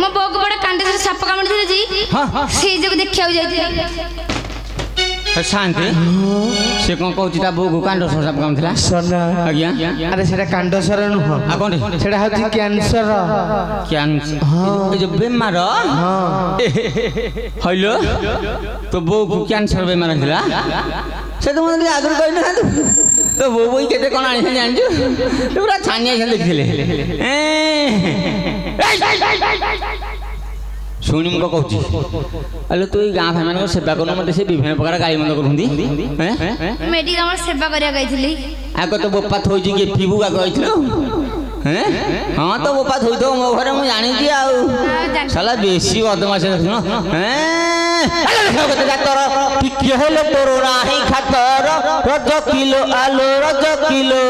मो बो को बड़ा कांडे से साप कामड़ दिले जी से जग देखिया जाई शांति से कौन कहूची ता बो को कांडो साप काम थिला सोना आज्ञा अरे सेटा कांडो सर नुह आ कोन सेटा होची कैंसर कैंसर जो बेमार हां हइलो तो बो को कैंसर बेमार थिला से तो मतलब आगर कहले ना तो बो बोई केते कोन आनी जानजु तो पूरा छानिया से देखले शुणी मुझे कहूँ अरे तू गाँ भाई मान सेवा कर मत से विभिन्न प्रकार गाड़ी मंद कर मेडिकल सेवा करिया गई आग तो बोपा थोड़ी कि पीबू आग गई हाँ तो बोपा थोड़ी तो मो घर मुझे जानी साला बेसी बदमाश देखुन तोर टिके हेले तोर नाही खातर रज किलो आलू रज किलो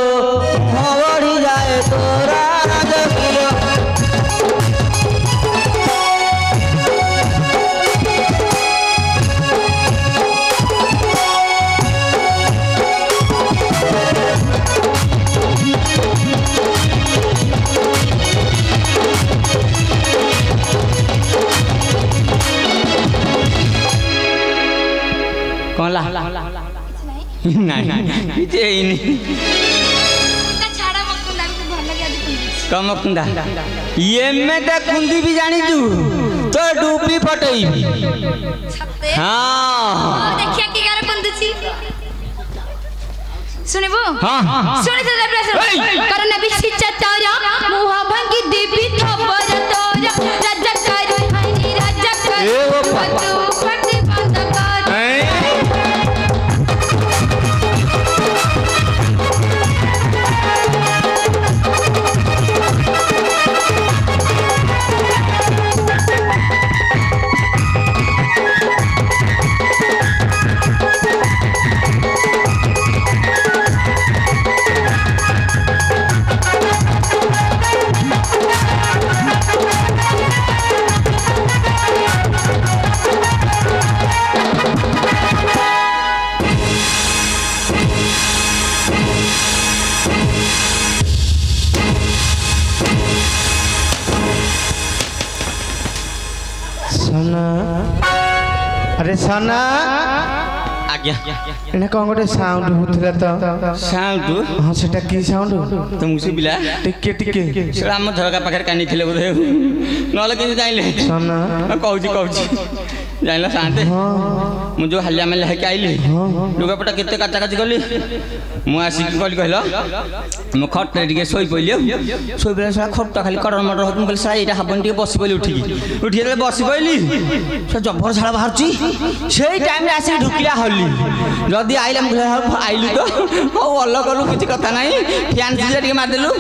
बढ़ी जाए तोरा रज किलो कौन ला नहीं जे नहीं छाड़ा मकुंदा को भल लगे आदि कुंदी कम मकुंदा ये में त कुंदी भी जानी तू तो डूबी फटई छते हां देखिया की गार कुंदी छी सुनिबो हां सुनि तो प्रेशर करन बिछि चतरा मुहा भंगी देवी खबर तोरा राजा कर हानी राजा कर ए वो पापा तू फटे बंद कर अरे सोना आज्ञा एने कौन गोटे साउंड होथिला तो साउंड हां सेटा की साउंड तुमको सुबिला टिके टिके सेटा हम झरका पाखर कानी थिले बोधे नले कि जाइले सोना कहूची जाइला शांति मु जो हल्ला में लेके आइली लुगापटा केते काचा काची गली मु आसी की कहलो मु खट टिके सोई पइलियो सोई बेला साला खटटा खाली कड़र मटर होत मु कहली साला एटा हाबन टिके बसी पइली उठी देले बसी पइली से जबर झाला बाहरची सेही टाइम रे आसी ढुकिला हल्ली जदी आइला मु आइलु तो ओ अल्लाह कलु किछि कथा नाही फैन सुजी टिके मार देलु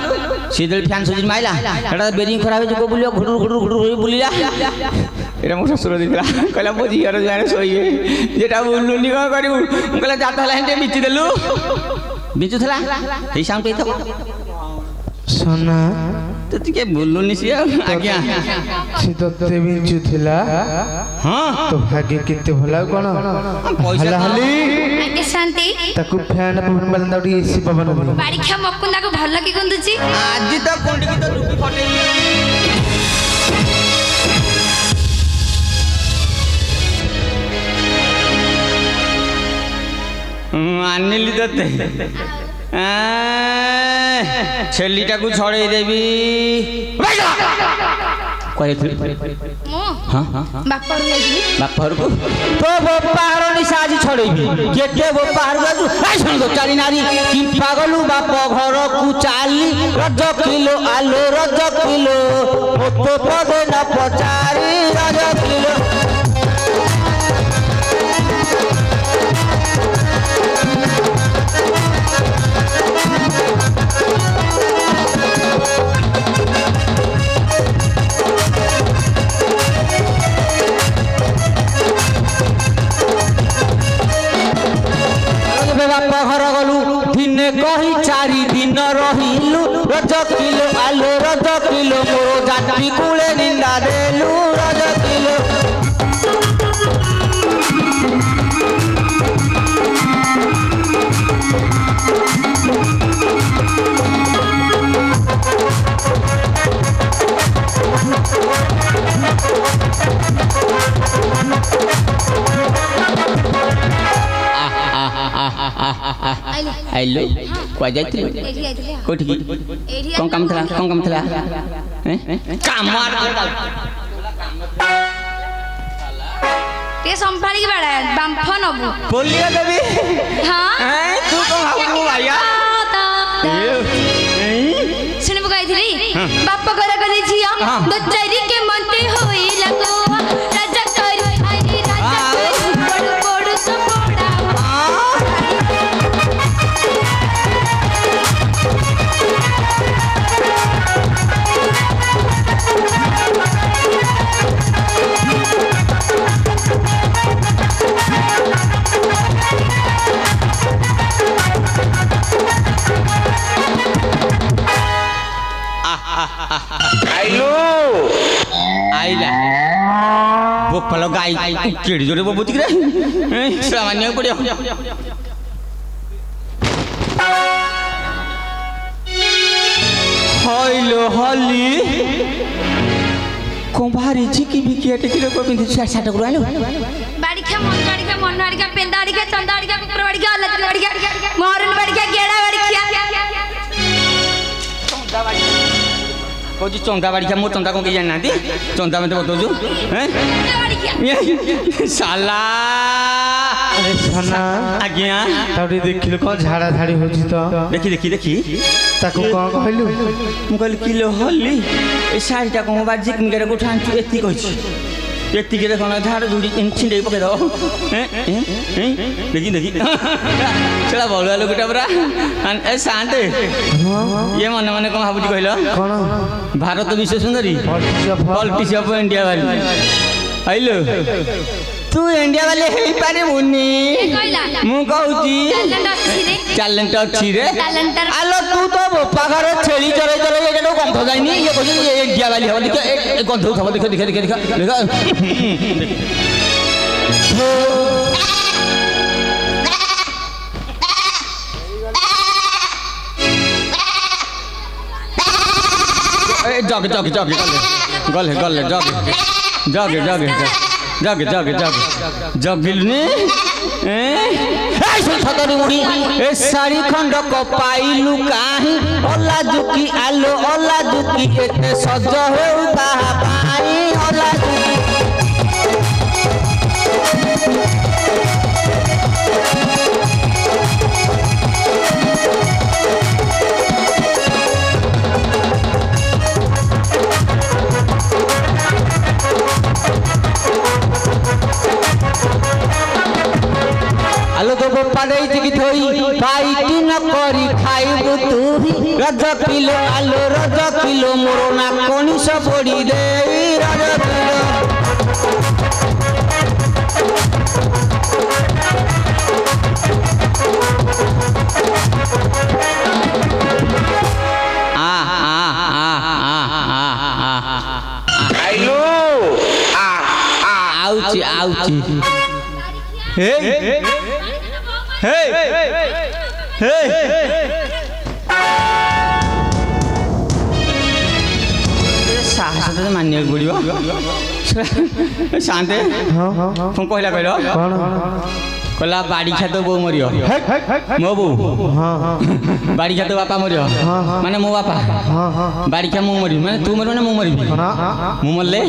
सीधे फैन सुजी माइला एटा बेरिंग खराब हो जो बुलियो घुडुर घुडुर घुडुर बुलिला एटा मो ससुर दिला कहला मो झियर जाने सोइए जेटा बुलुनी कोन करिउ कहला जात हला हेंटे बिचि देलु बिचु थला हे साउंड पे तो सोना तो टिके बुलुनी से आज्ञा से तो बिचु थिला हां तो भाग्य किते भला कोन हला हली आगे शांति ताकू फैन पवन बलंदा उडी एसी पवन बाड़ी खा मकुंदा को भल लगे कुंदी छी आज तो कुंडी की तो डुबी फटेली आनिली दते छेलीटा को छड़े देवी मो हां बापर लेजी बापर को तो बापर निसाजी छड़ेबी केते बापर गजु आई सुन दो चाली नारी कि पागलू बाप घर को चाली रज किलो आलू रज किलो तो पदे न पचारी रज किलो बाप घर गलु दिन कही 4 दिन रहिलु रज किलो आलू रज किलो मोर जाति कुले निंदा देलु रज किलो आइलो कुआ जाइथिलो कोठी कोन काम थला काम ते संभाली के बड़ा बांफ नबु बोलिए देवी हां तू तो हाबू भैया सुन बगाइथिली बाप घर गली छिया दचारी के मनते होई लगो राजा कर हरी राजा बड़ बड़ सपोड़ा आइला वो पलो गाय केड़ी जोरे वो बुझ रे सामान्य पड़ियो हइलो हली कोंभारी चिकी बिकी अटकी रे को बिंदी छाट छाट करू आलो बाड़ी के मन का पेंदाड़ी के चंदाड़ी का कुकुर बाड़ी का लत बाड़ी का मोरन बाड़ी का गेड़ा बाड़ी का चंदा बाड़ी कोजी चंदा बाड़ी का मो चंदा को के जान नादी चंदा में तो बतोजू हैं साला अरे सना आज्ञा ताडी देखिलो कोन झाड़ा झाड़ी होची तो देखी ताको कोन कहलु मु कहल किलो हल्ली ए साड़ीटा को बाजी किनके को ठान एती कहछि एती के देखो ना झाड़ झुड़ी छिंडे पके दो देखी चला बोलवा लोगटा बरा ए शांते ये मन मन कोन भाबुजी कहलो कोन भारत विश्व सुंदरी पॉलिटिक्स ऑफ इंडिया वाली आइलो तू इंडिया वाले हेई पारे मुनी मु कहूची टैलेंट अछि रे आलो तू तो बोपा घर छेली चरे एटा गंध जाइनी ये कहू ये इंडिया वाली हो देख ए गंध उठाव देख जगिलने ए साड़ी खंड को पाइलु काहे ओला दुकी आलो ओला दुकी एते सज हो कहा पाई ओला दुकी आलो तो बप्पा दे की थोई पाइटी न करी खाइबु तू रज किलो आलो रज किलो मोरो ना कोनी स पड़ी दे रज किलो आइलो आउची हे साहस तो मानिया पड़ो शांते तुम कहला कहला बाड़ी खा तो बो मरियो मो बो बाड़ी खा तो बापा मरियो माने मो बापा बाड़ी खा मु मरी माने तू मरी माने मु मरी मु मरले